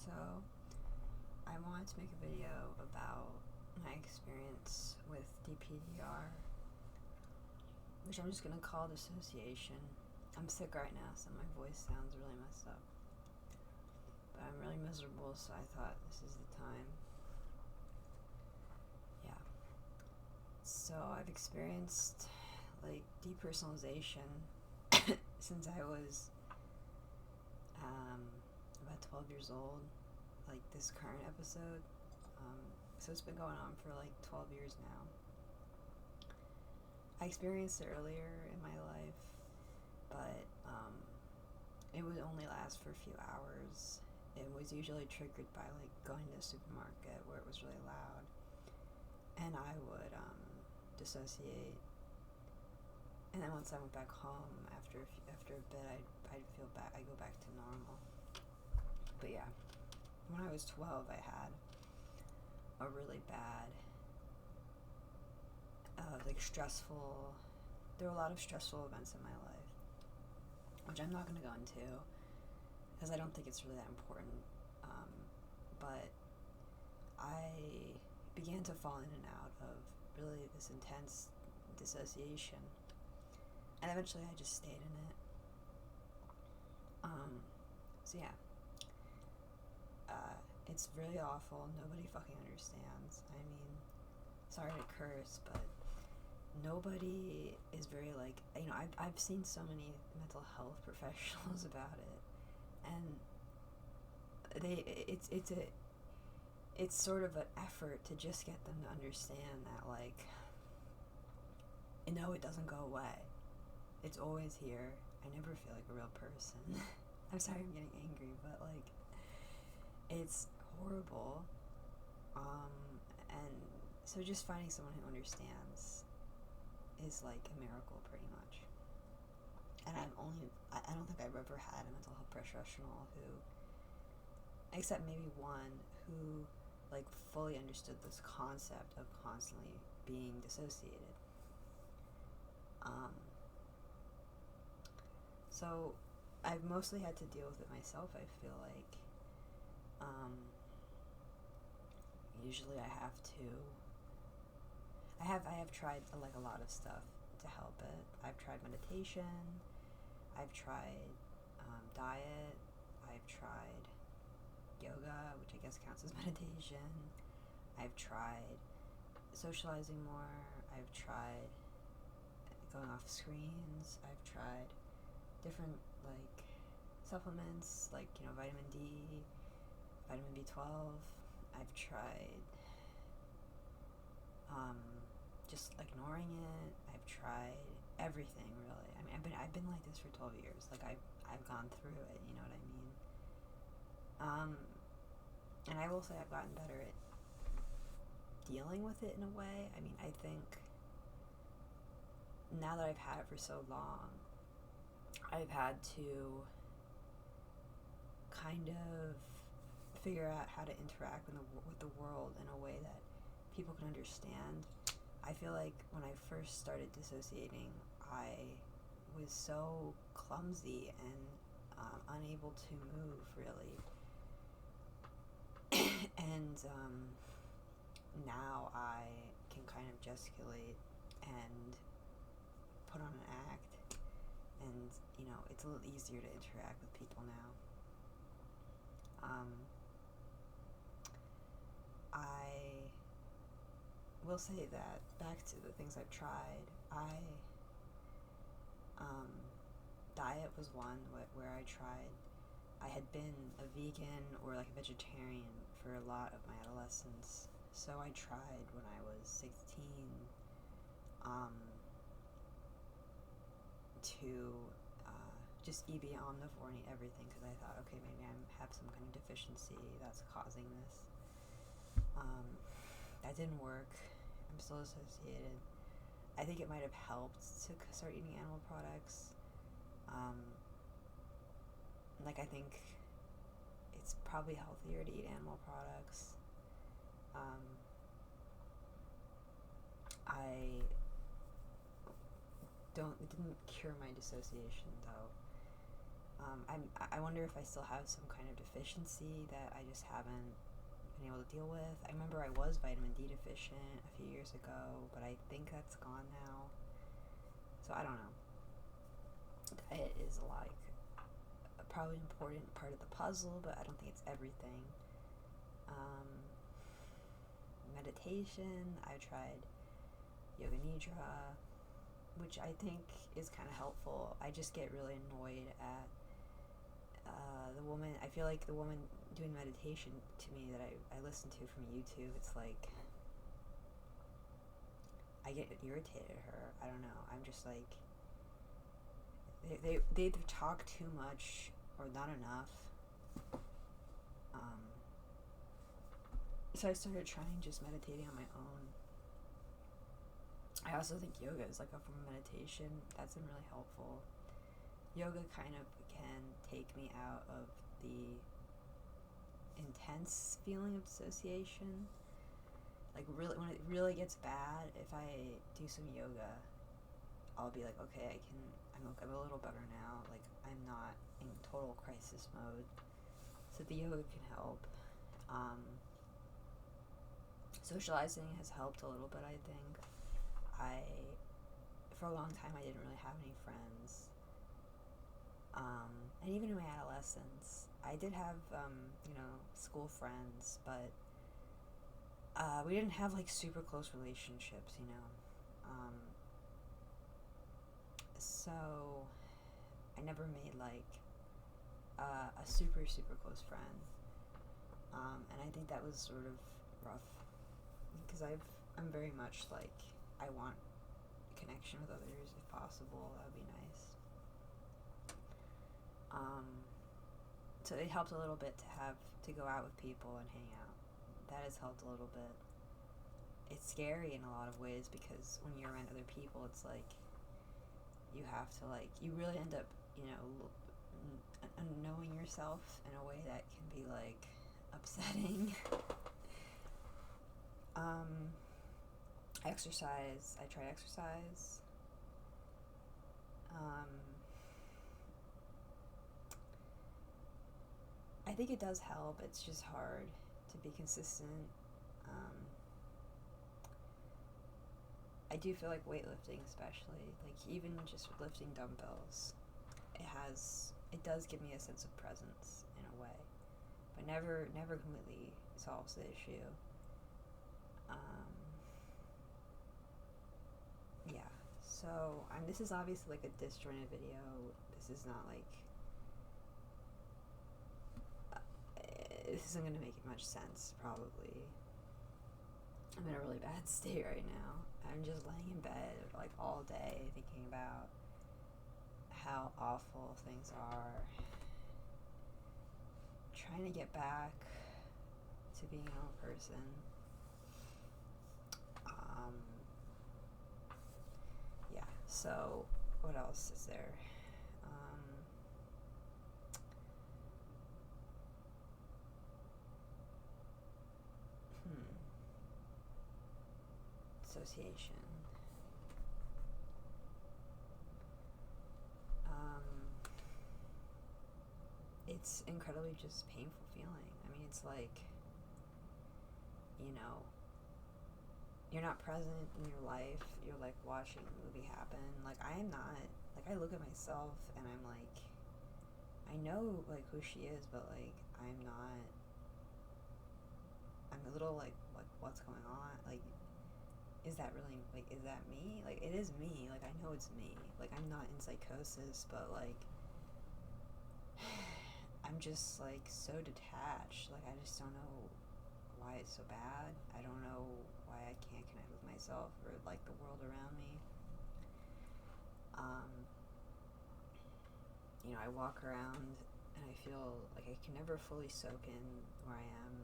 So, I wanted to make a video about my experience with dpdr, which I'm just going to call dissociation. I'm sick right now, so my voice sounds really messed up. But I'm really miserable, so I thought this is the time. Yeah. So, I've experienced, depersonalization since I was about 12 years old, this current episode. So it's been going on for 12 years now. I experienced it earlier in my life, but it would only last for a few hours. It was usually triggered by going to the supermarket where it was really loud, and I would dissociate. And then once I went back home, after a bit, I'd feel back. I go back to normal. But yeah, when I was 12, I had a really bad, stressful. There were a lot of stressful events in my life, which I'm not going to go into because I don't think it's really that important. But I began to fall in and out of really this intense dissociation. And eventually I just stayed in it. So yeah. It's really awful. Nobody fucking understands. I mean, sorry to curse, but nobody is very I've seen so many mental health professionals about it, and it's sort of an effort to just get them to understand that no, it doesn't go away. It's always here. I never feel like a real person. I'm sorry I'm getting angry, but it's horrible. And so just finding someone who understands is like a miracle, pretty much. And I don't think I've ever had a mental health professional who, except maybe one, who fully understood this concept of constantly being dissociated. So I've mostly had to deal with it myself, I feel like. Usually I have tried a lot of stuff to help it. I've tried meditation, I've tried diet, I've tried yoga, which I guess counts as meditation. I've tried socializing more, I've tried going off screens, I've tried different supplements vitamin D, vitamin B12. I've tried just ignoring it. I've tried everything, really. I mean, I've been like this for 12 years. I've gone through it. You know what I mean? And I will say I've gotten better at dealing with it in a way. I mean, I think now that I've had it for so long, I've had to kind of figure out how to interact with the world in a way that people can understand. I feel like when I first started dissociating, I was so clumsy and unable to move, really. And now I can kind of gesticulate and put on an act, and it's a little easier to interact with people now. I will say that back to the things I've tried, diet was one where I tried. I had been a vegan or a vegetarian for a lot of my adolescence, so I tried when I was 16 to just eat be omnivore and eat everything, because I thought, okay, maybe I have some kind of deficiency that's causing this. That didn't work. I'm still associated. I think it might have helped to start eating animal products. I think it's probably healthier to eat animal products. It didn't cure my dissociation, though. I wonder if I still have some kind of deficiency that I just haven't been able to deal with. I remember I was vitamin D deficient a few years ago, but I think that's gone now. So I don't know. Diet is like a probably important part of the puzzle, but I don't think it's everything. Meditation, I tried yoga nidra, which I think is kind of helpful. I just get really annoyed at the woman. I feel like the woman doing meditation to me that I listen to from YouTube, it's like I get irritated at her. I don't know. I'm just like they either talk too much or not enough. So I started trying just meditating on my own. I also think yoga is like a form of meditation. That's been really helpful. Yoga kind of can take me out of the intense feeling of dissociation. Like really, when it really gets bad, if I do some yoga, I'll be like, okay, I'm a little better now. Like I'm not in total crisis mode. So the yoga can help. Socializing has helped a little bit, I think. For a long time, I didn't really have any friends. And even in my adolescence, I did have, school friends, but we didn't have, like, super close relationships, So I never made, like, a super, super close friend. And I think that was sort of rough. Because I'm very much like, I want connection with others if possible. That would be nice. So it helped a little bit to go out with people and hang out. That has helped a little bit. It's scary in a lot of ways because when you're around other people, it's like you have to you really end up knowing yourself in a way that can be like upsetting. Exercise. I try exercise. I think it does help. It's just hard to be consistent. I do feel like weightlifting, especially, like even just lifting dumbbells, it does give me a sense of presence in a way, but never completely solves the issue. Yeah, so this is obviously like a disjointed video. This is not like this isn't going to make much sense, probably. I'm in a really bad state right now. I'm just laying in bed like all day thinking about how awful things are. Trying to get back to being a normal person. Yeah, so what else is there? Association. It's incredibly just painful feeling. I mean, it's like, you're not present in your life. You're like watching a movie happen. Like I am not. Like I look at myself and I'm like, I know like who she is, but like I'm not. I'm a little like what's going on? Like, is that really, like, is that me? Like, it is me. Like, I know it's me. Like, I'm not in psychosis, but, like, I'm just, like, so detached. Like, I just don't know why it's so bad. I don't know why I can't connect with myself or, like, the world around me. I walk around and I feel like I can never fully soak in where I am.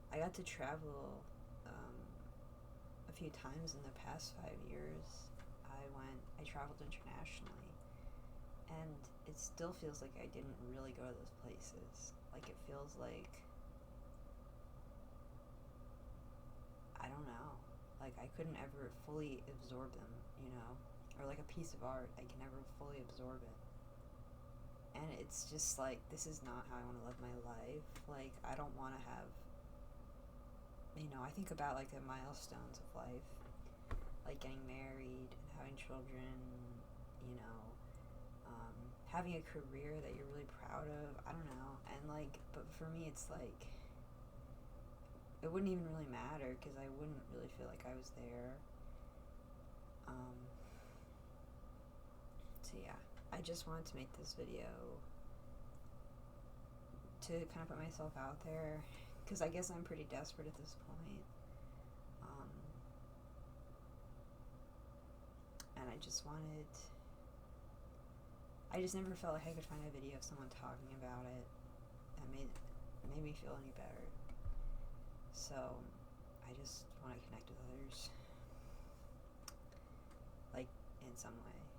I got to travel a few times in the past 5 years. I traveled internationally, and it still feels like I didn't really go to those places. Like it feels like, I don't know, like I couldn't ever fully absorb them, or like a piece of art, I can never fully absorb it. and it's just like, this is not how I want to live my life. Like, I don't want to have, I think about like the milestones of life, like getting married and having children, you know, having a career that you're really proud of. I don't know. And like, but for me, it's like, it wouldn't even really matter because I wouldn't really feel like I was there. So yeah, I just wanted to make this video to kind of put myself out there, because I guess I'm pretty desperate at this point. And I just never felt like I could find a video of someone talking about it that made me feel any better. So I just want to connect with others, like, in some way.